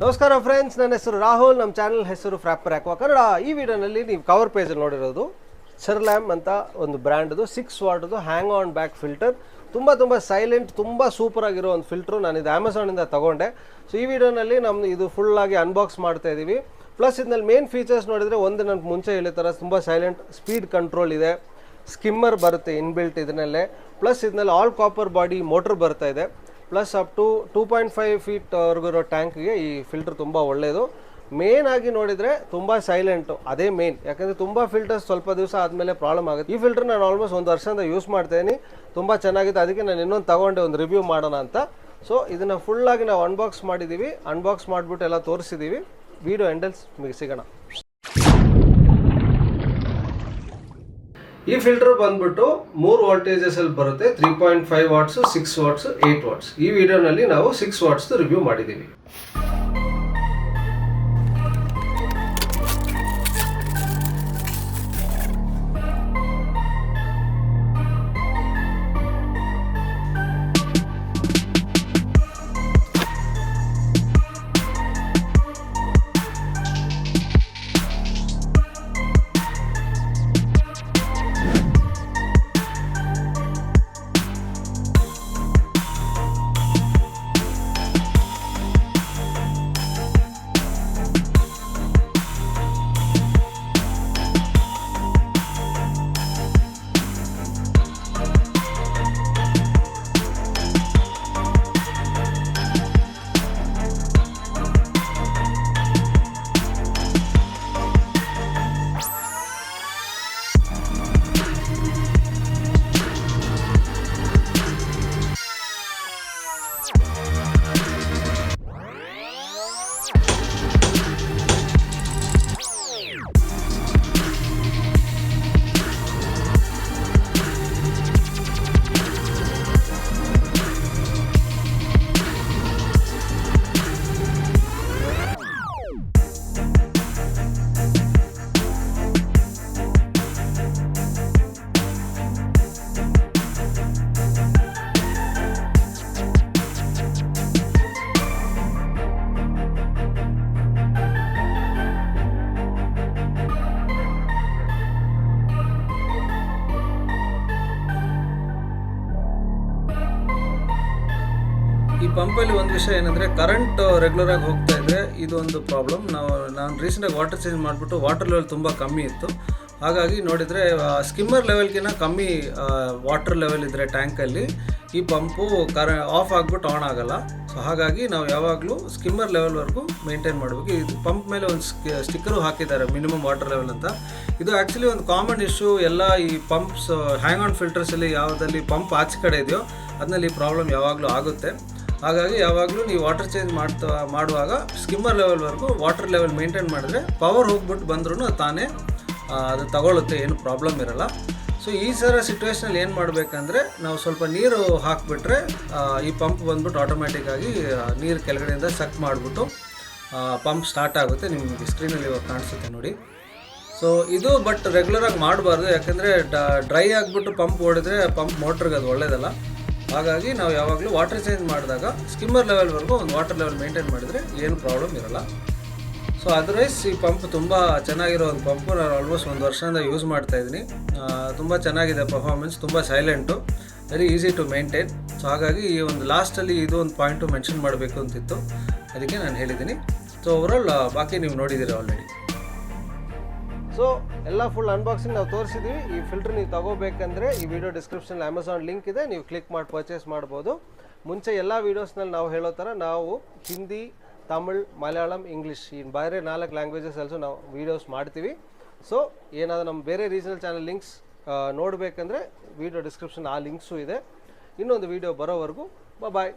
ನಮಸ್ಕಾರ ಫ್ರೆಂಡ್ಸ್, ನನ್ನ ಹೆಸರು ರಾಹುಲ್. ನಮ್ಮ ಚಾನಲ್ ಹೆಸರು ಫ್ರಾಪ್ಪರ್ ಆಕ್ವಾ ಕನ್ನಡ. ಈ ವಿಡಿಯೋನಲ್ಲಿ ನೀವು ಕವರ್ ಪೇಜಲ್ಲಿ ನೋಡಿರೋದು ಸರ್ಲ್ಯಾಮ್ ಅಂತ ಒಂದು ಬ್ರ್ಯಾಂಡ್ದು 6 ವಾಟ್ದು ಹ್ಯಾಂಗ್ ಆನ್ ಬ್ಯಾಕ್ ಫಿಲ್ಟರ್. ತುಂಬ ಸೈಲೆಂಟ್, ತುಂಬ ಸೂಪರ್ ಆಗಿರೋ ಒಂದು ಫಿಲ್ಟ್ರು. ನಾನು ಇದು ಅಮೆಝಾನಿಂದ ತೊಗೊಂಡೆ. ಸೊ ಈ ವಿಡಿಯೋನಲ್ಲಿ ನಮ್ಮದು ಇದು ಫುಲ್ಲಾಗಿ ಅನ್ಬಾಕ್ಸ್ ಮಾಡ್ತಾ ಇದ್ದೀವಿ. ಪ್ಲಸ್ ಇದರಲ್ಲಿ ಮೇನ್ ಫೀಚರ್ಸ್ ನೋಡಿದರೆ, ಒಂದು ನಾನು ಮುಂಚೆ ಹೇಳಿದ ಥರ ತುಂಬ ಸೈಲೆಂಟ್, ಸ್ಪೀಡ್ ಕಂಟ್ರೋಲ್ ಇದೆ, ಸ್ಕಿಮ್ಮರ್ ಬರುತ್ತೆ ಇನ್ಬಿಲ್ಟ್ ಇದನ್ನಲ್ಲೇ. ಪ್ಲಸ್ ಇದರಲ್ಲಿ ಆಲ್ ಕಾಪರ್ ಬಾಡಿ ಮೋಟ್ರ್ ಬರ್ತಾ ಇದೆ. ಪ್ಲಸ್ ಅಪ್ ಟು 2.5 ಫೀಟ್ವರೆಗೂ ಇರೋ ಟ್ಯಾಂಕ್ಗೆ ಈ ಫಿಲ್ಟರ್ ತುಂಬ ಒಳ್ಳೆಯದು. ಮೇನ್ ಆಗಿ ನೋಡಿದರೆ ತುಂಬ ಸೈಲೆಂಟು, ಅದೇ ಮೇನ್. ಯಾಕಂದರೆ ತುಂಬ ಫಿಲ್ಟರ್ಸ್ ಸ್ವಲ್ಪ ದಿವಸ ಆದಮೇಲೆ ಪ್ರಾಬ್ಲಮ್ ಆಗುತ್ತೆ. ಈ ಫಿಲ್ಟರ್ ನಾನು ಆಲ್ಮೋಸ್ಟ್ 1 ವರ್ಷದಿಂದ ಯೂಸ್ ಮಾಡ್ತಾಯಿದ್ದೀನಿ, ತುಂಬ ಚೆನ್ನಾಗಿದೆ. ಅದಕ್ಕೆ ನಾನು ಇನ್ನೊಂದು ತಗೊಂಡೆ, ಒಂದು ರಿವ್ಯೂ ಮಾಡೋಣ ಅಂತ. ಸೊ ಇದನ್ನು ಫುಲ್ಲಾಗಿ ನಾವು ಅನ್ಬಾಕ್ಸ್ ಮಾಡಿದ್ದೀವಿ. ಅನ್ಬಾಕ್ಸ್ ಮಾಡಿಬಿಟ್ಟು ಎಲ್ಲ ತೋರಿಸಿದ್ದೀವಿ. ವಿಡಿಯೋ ಎಂಡಲ್ಸ್ ನಿಮಗೆ ಸಿಗೋಣ. ಈ ಫಿಲ್ಟರ್ ಬಂದ್ಬಿಟ್ಟು 3 ವೋಲ್ಟೇಜಸ್ ಅಲ್ಲಿ ಬರುತ್ತೆ. 3.5 ವಾಟ್ಸ್, 6 ವಾಟ್ಸ್, 8 ವಾಟ್ಸ್. ಈ ವಿಡಿಯೋನಲ್ಲಿ ನಾವು 6 ವಾಟ್ಸ್ ರಿವ್ಯೂ ಮಾಡಿದ್ದೀವಿ. ಈ ಪಂಪಲ್ಲಿ ಒಂದು ವಿಷಯ ಏನಂದರೆ, ಕರೆಂಟ್ ರೆಗ್ಯುಲರ್ ಆಗಿ ಹೋಗ್ತಾ ಇದ್ದರೆ ಇದು ಒಂದು ಪ್ರಾಬ್ಲಮ್. ನಾನು ರೀಸೆಂಟಾಗಿ ವಾಟರ್ ಚೇಂಜ್ ಮಾಡಿಬಿಟ್ಟು ವಾಟರ್ ಲೆವೆಲ್ ತುಂಬ ಕಮ್ಮಿ ಇತ್ತು. ಹಾಗಾಗಿ ನೋಡಿದರೆ ಸ್ಕಿಮ್ಮರ್ ಲೆವೆಲ್ಗಿಂತ ಕಮ್ಮಿ ವಾಟರ್ ಲೆವೆಲ್ ಇದ್ದರೆ ಟ್ಯಾಂಕಲ್ಲಿ ಈ ಪಂಪು ಆಫ್ ಆಗಿಬಿಟ್ಟು ಆನ್ ಆಗೋಲ್ಲ. ಸೊ ಹಾಗಾಗಿ ನಾವು ಯಾವಾಗಲೂ ಸ್ಕಿಮ್ಮರ್ ಲೆವೆಲ್ವರೆಗೂ ಮೇಂಟೈನ್ ಮಾಡಬೇಕು. ಇದು ಪಂಪ್ ಮೇಲೆ ಒಂದು ಸ್ಟಿಕ್ಕರು ಹಾಕಿದ್ದಾರೆ, ಮಿನಿಮಮ್ ವಾಟರ್ ಲೆವೆಲ್ ಅಂತ. ಇದು ಆ್ಯಕ್ಚುಲಿ ಒಂದು ಕಾಮನ್ ಇಶ್ಯೂ. ಎಲ್ಲ ಈ ಪಂಪ್ಸ್ ಹ್ಯಾಂಗ್ ಆನ್ ಫಿಲ್ಟರ್ಸಲ್ಲಿ ಯಾವುದಲ್ಲಿ ಪಂಪ್ ಆಚೆ ಕಡೆ ಇದೆಯೋ ಅದರಲ್ಲಿ ಪ್ರಾಬ್ಲಮ್ ಯಾವಾಗಲೂ ಆಗುತ್ತೆ. ಹಾಗಾಗಿ ಯಾವಾಗಲೂ ನೀವು ವಾಟರ್ ಚೇಂಜ್ ಮಾಡುವಾಗ ಸ್ಕಿಮ್ಮರ್ ಲೆವೆಲ್ವರೆಗೂ ವಾಟರ್ ಲೆವೆಲ್ ಮೇಂಟೈನ್ ಮಾಡಿದ್ರೆ ಪವರ್ ಹೋಗ್ಬಿಟ್ಟು ಬಂದ್ರೂ ತಾನೇ ಅದು ತಗೊಳ್ಳುತ್ತೆ, ಏನು ಪ್ರಾಬ್ಲಮ್ ಇರೋಲ್ಲ. ಸೊ ಈ ಥರ ಸಿಚುವೇಷನಲ್ಲಿ ಏನು ಮಾಡಬೇಕಂದ್ರೆ, ನಾವು ಸ್ವಲ್ಪ ನೀರು ಹಾಕಿಬಿಟ್ರೆ ಈ ಪಂಪ್ ಬಂದ್ಬಿಟ್ಟು ಆಟೋಮ್ಯಾಟಿಕ್ಕಾಗಿ ನೀರು ಕೆಳಗಡೆಯಿಂದ ಸಕ್ ಮಾಡಿಬಿಟ್ಟು ಪಂಪ್ ಸ್ಟಾರ್ಟ್ ಆಗುತ್ತೆ. ನಿಮಗೆ ಸ್ಕ್ರೀನಲ್ಲಿ ಇವಾಗ ಕಾಣಿಸುತ್ತೆ ನೋಡಿ. ಸೊ ಇದು ಬಟ್ ರೆಗ್ಯುಲರಾಗಿ ಮಾಡಬಾರ್ದು, ಯಾಕೆಂದರೆ ಡ್ರೈ ಆಗಿಬಿಟ್ಟು ಪಂಪ್ ಓಡಿದ್ರೆ ಪಂಪ್ ಮೋಟ್ರಿಗೆ ಅದು ಒಳ್ಳೆಯದಲ್ಲ. ಹಾಗಾಗಿ ನಾವು ಯಾವಾಗಲೂ ವಾಟರ್ ಚೇಂಜ್ ಮಾಡಿದಾಗ ಸ್ಕಿಮ್ಮರ್ ಲೆವೆಲ್ವರೆಗೂ ಒಂದು ವಾಟರ್ ಲೆವೆಲ್ ಮೇಂಟೈನ್ ಮಾಡಿದರೆ ಏನು ಪ್ರಾಬ್ಲಮ್ ಇರೋಲ್ಲ. ಸೊ ಅದರ್ವೈಸ್ ಈ ಪಂಪ್ ತುಂಬ ಚೆನ್ನಾಗಿರೋ ಒಂದು ಪಂಪು. ನಾನು ಆಲ್ಮೋಸ್ಟ್ 1 ವರ್ಷದಿಂದ ಯೂಸ್ ಮಾಡ್ತಾಯಿದ್ದೀನಿ. ತುಂಬ ಚೆನ್ನಾಗಿದೆ ಪರ್ಫಾರ್ಮೆನ್ಸ್, ತುಂಬ silent, very easy to maintain. So ಹಾಗಾಗಿ ಈ ಒಂದು ಲಾಸ್ಟಲ್ಲಿ ಇದು ಒಂದು ಪಾಯಿಂಟು ಮೆನ್ಷನ್ ಮಾಡಬೇಕು ಅಂತಿತ್ತು, ಅದಕ್ಕೆ ನಾನು ಹೇಳಿದ್ದೀನಿ. ಸೊ ಓವರಾಲ್ ಬಾಕಿ ನೀವು ನೋಡಿದ್ದೀರಿ ಆಲ್ರೆಡಿ. ಸೊ ಎಲ್ಲ ಫುಲ್ ಅನ್ಬಾಕ್ಸಿಂಗ್ ನಾವು ತೋರಿಸಿದ್ವಿ. ಈ ಫಿಲ್ಟರ್ ನೀವು ತಗೋಬೇಕಂದ್ರೆ ಈ ವಿಡಿಯೋ ಡಿಸ್ಕ್ರಿಪ್ಷನಲ್ಲಿ ಅಮೆಝಾನ್ ಲಿಂಕ್ ಇದೆ, ನೀವು ಕ್ಲಿಕ್ ಮಾಡಿ ಪರ್ಚೇಸ್ ಮಾಡ್ಬೋದು. ಮುಂಚೆ ಎಲ್ಲ ವೀಡಿಯೋಸ್ನಲ್ಲಿ ನಾವು ಹೇಳೋ ಥರ ನಾವು ಹಿಂದಿ, ತಮಿಳ್, ಮಲಯಾಳಂ, ಇಂಗ್ಲೀಷ್ ಈ ಬೇರೆ 4 ಲ್ಯಾಂಗ್ವೇಜಸ್ ಅಲ್ಸು ನಾವು ವೀಡಿಯೋಸ್ ಮಾಡ್ತೀವಿ. ಸೊ ಏನಾದರೂ ನಮ್ಮ ಬೇರೆ ರೀಜನಲ್ ಚಾನಲ್ ಲಿಂಕ್ಸ್ ನೋಡಬೇಕಂದ್ರೆ ವಿಡಿಯೋ ಡಿಸ್ಕ್ರಿಪ್ಷನ್ ಆ ಲಿಂಕ್ಸು ಇದೆ. ಇನ್ನೊಂದು ವಿಡಿಯೋ ಬರೋವರೆಗೂ ಬಾಯ್.